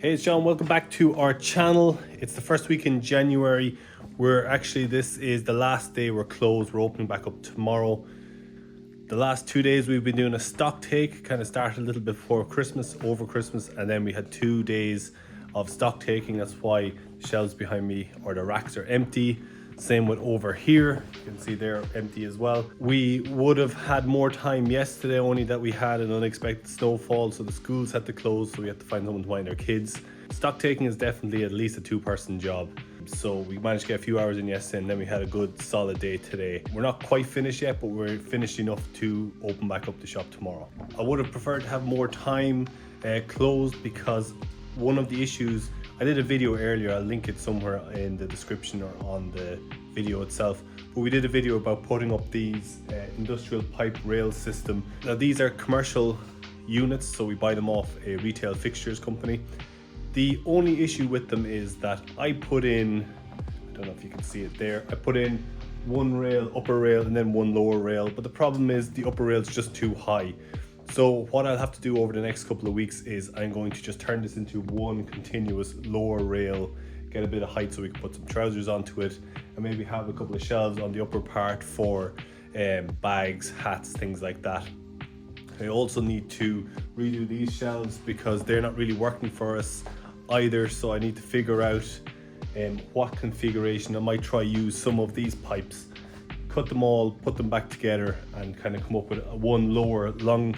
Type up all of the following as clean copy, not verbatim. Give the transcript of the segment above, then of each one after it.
Hey, it's John. Welcome back to our channel. It's the first week in January. This is the last day we're closed. We're opening back up tomorrow. The last 2 days we've been doing a stock take, kind of started a little bit before Christmas, over Christmas, and then we had 2 days of stock taking. That's why the shelves behind me or the racks are empty. Same with over here. You can see they're empty as well. We would have had more time yesterday, only that we had an unexpected snowfall, so the schools had to close, so we had to find someone to mind our kids. Stock taking is definitely at least a 2-person job. So we managed to get a few hours in yesterday, and then we had a good solid day today. We're not quite finished yet, but we're finished enough to open back up the shop tomorrow. I would have preferred to have more time closed, because one of the issues, I did a video earlier, I'll link it somewhere in the description or on the video itself, but we did a video about putting up these industrial pipe rail system. Now these are commercial units, so we buy them off a retail fixtures company. The only issue with them is that I put in, I don't know if you can see it there, I put in one rail, upper rail, and then one lower rail, but the problem is the upper rail is just too high. So what I'll have to do over the next couple of weeks is I'm going to just turn this into one continuous lower rail, get a bit of height so we can put some trousers onto it, and maybe have a couple of shelves on the upper part for bags, hats, things like that. I also need to redo these shelves because they're not really working for us either, so I need to figure out what configuration. I might try use some of these pipes, cut them all, put them back together, and kind of come up with one lower long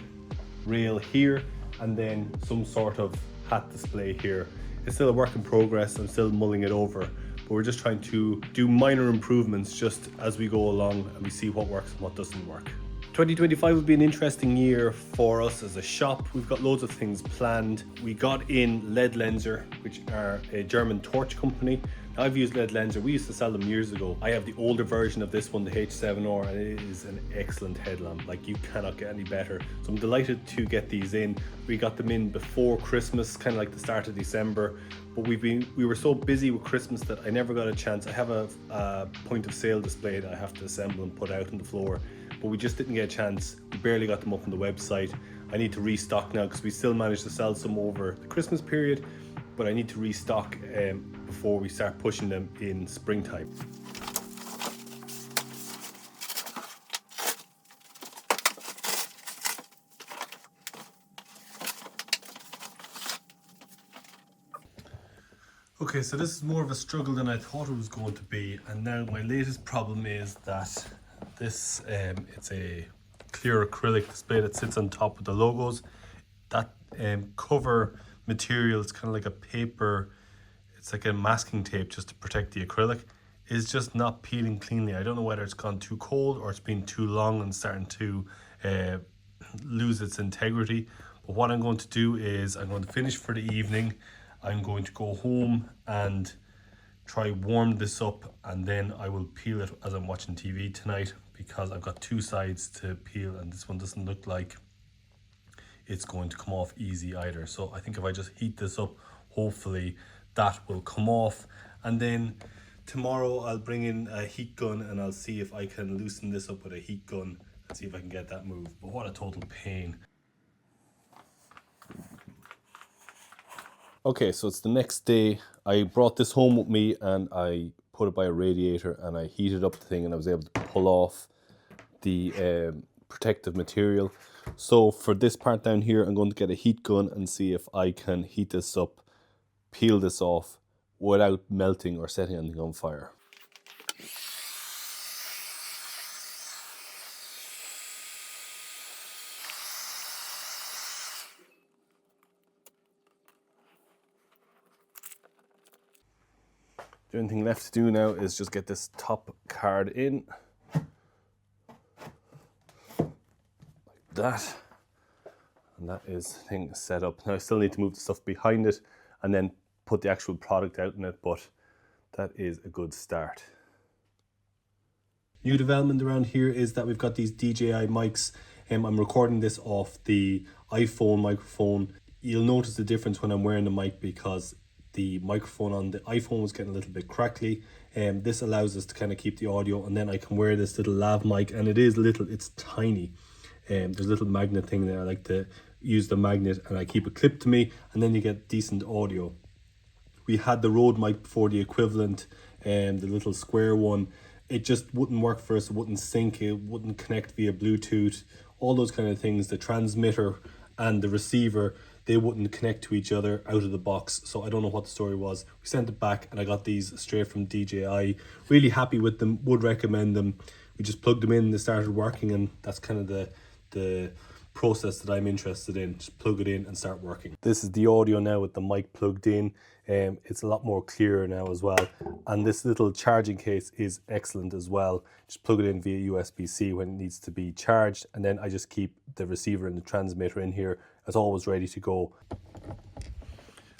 rail here, and then some sort of hat display here. It's still a work in progress, I'm still mulling it over, but we're just trying to do minor improvements just as we go along, and we see what works and what doesn't work. 2025 will be an interesting year for us as a shop. We've got loads of things planned. We got in LEDLenser, which are a German torch company. Now, I've used LEDLenser, we used to sell them years ago. I have the older version of this one, the H7R, and it is an excellent headlamp. Like, you cannot get any better. So I'm delighted to get these in. We got them in before Christmas, kind of like the start of December, but we were so busy with Christmas that I never got a chance. I have a point of sale display that I have to assemble and put out on the floor, but we just didn't get a chance. We barely got them up on the website. I need to restock now because we still managed to sell some over the Christmas period, but I need to restock before we start pushing them in springtime. Okay, so this is more of a struggle than I thought it was going to be, and now my latest problem is that this it's a clear acrylic display that sits on top of the logos. That cover material, it's kind of like a paper, it's like a masking tape just to protect the acrylic, is just not peeling cleanly. I don't know whether it's gone too cold or it's been too long and starting to lose its integrity. But what I'm going to do is I'm going to finish for the evening. I'm going to go home and try warm this up, and then I will peel it as I'm watching TV tonight, because I've got 2 sides to peel and this one doesn't look like it's going to come off easy either. So I think if I just heat this up, hopefully that will come off, and then tomorrow I'll bring in a heat gun and I'll see if I can loosen this up with a heat gun and see if I can get that moved. But what a total pain. Okay, so it's the next day. I brought this home with me and I put it by a radiator and I heated up the thing, and I was able to pull off the protective material. So for this part down here, I'm going to get a heat gun and see if I can heat this up, peel this off without melting or setting anything on fire. The only thing left to do now is just get this top card in, like that, and that is the thing set up. Now I still need to move the stuff behind it and then put the actual product out in it, but that is a good start. New development around here is that we've got these DJI mics. I'm recording this off the iPhone microphone. You'll notice the difference when I'm wearing the mic, because the microphone on the iPhone was getting a little bit crackly. This allows us to kind of keep the audio, and then I can wear this little lav mic, and it is little, it's tiny. There's a little magnet thing there. I like to use the magnet and I keep it clipped to me, and then you get decent audio. We had the Rode mic before, the equivalent, the little square one. It just wouldn't work for us, it wouldn't sync, it wouldn't connect via Bluetooth, all those kind of things. The transmitter and the receiver, they wouldn't connect to each other out of the box. So I don't know what the story was. We sent it back and I got these straight from DJI. Really happy with them, would recommend them. We just plugged them in, they started working, and that's kind of the process that I'm interested in. Just plug it in and start working. This is the audio now with the mic plugged in. It's a lot more clearer now as well, and this little charging case is excellent as well. Just plug it in via USB-C when it needs to be charged, and then I just keep the receiver and the transmitter in here as always ready to go.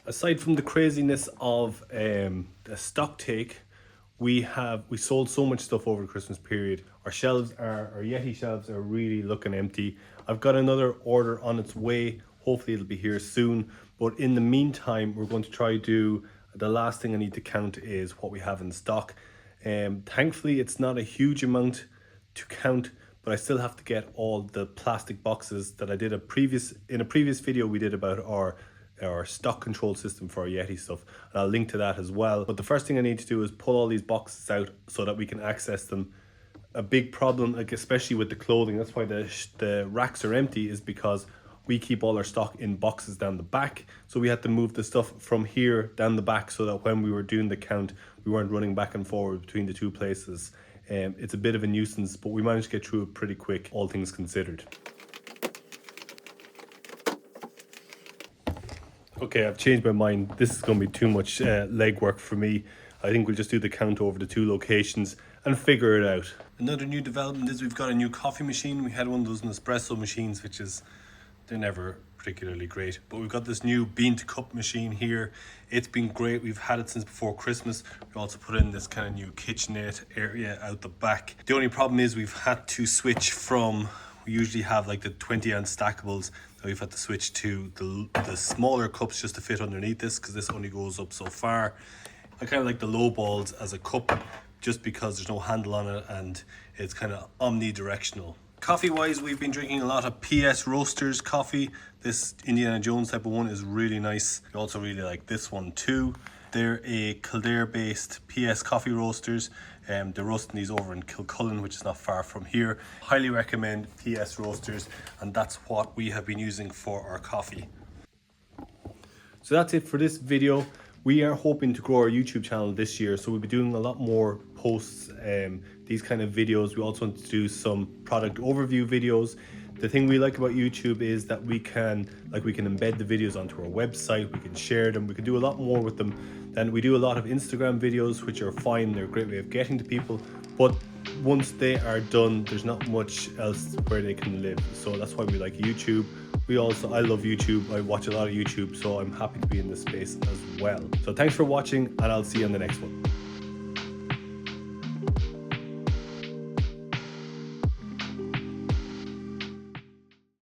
Aside from the craziness of the stock take, we sold so much stuff over the Christmas period. Our Yeti shelves are really looking empty. I've got another order on its way. Hopefully it'll be here soon. But in the meantime, we're going to try do, the last thing I need to count is what we have in stock. Thankfully, it's not a huge amount to count, but I still have to get all the plastic boxes that I did in a previous video we did about our stock control system for our Yeti stuff, and I'll link to that as well. But the first thing I need to do is pull all these boxes out so that we can access them. A big problem, like especially with the clothing, that's why the racks are empty, is because we keep all our stock in boxes down the back. So we had to move the stuff from here down the back so that when we were doing the count, we weren't running back and forward between the two places. It's a bit of a nuisance, but we managed to get through it pretty quick, all things considered. Okay, I've changed my mind. This is going to be too much legwork for me. I think we'll just do the count over the two locations and figure it out. Another new development is we've got a new coffee machine. We had one of those Nespresso machines, which is, they're never particularly great, but we've got this new bean to cup machine here. It's been great. We've had it since before Christmas. We also put in this kind of new kitchenette area out the back. The only problem is we've had to switch from, we usually have like the 20-ounce stackables. Now we've had to switch to the smaller cups just to fit underneath this, because this only goes up so far. I kind of like the low balls as a cup just because there's no handle on it and it's kind of omnidirectional. Coffee wise, we've been drinking a lot of PS Roasters coffee. This Indiana Jones type of one is really nice. We also really like this one too. They're a Kildare based PS coffee roasters. They're roasting these over in Kilcullen, which is not far from here. Highly recommend PS Roasters, and that's what we have been using for our coffee. So that's it for this video. We are hoping to grow our YouTube channel this year, so we'll be doing a lot more posts, these kind of videos. We also want to do some product overview videos. The thing we like about YouTube is that we can embed the videos onto our website, we can share them, we can do a lot more with them. Then we do a lot of Instagram videos, which are fine, they're a great way of getting to people, but once they are done, there's not much else where they can live. So that's why we like YouTube. I love YouTube, I watch a lot of YouTube, so I'm happy to be in this space as well. So thanks for watching, and I'll see you on the next one.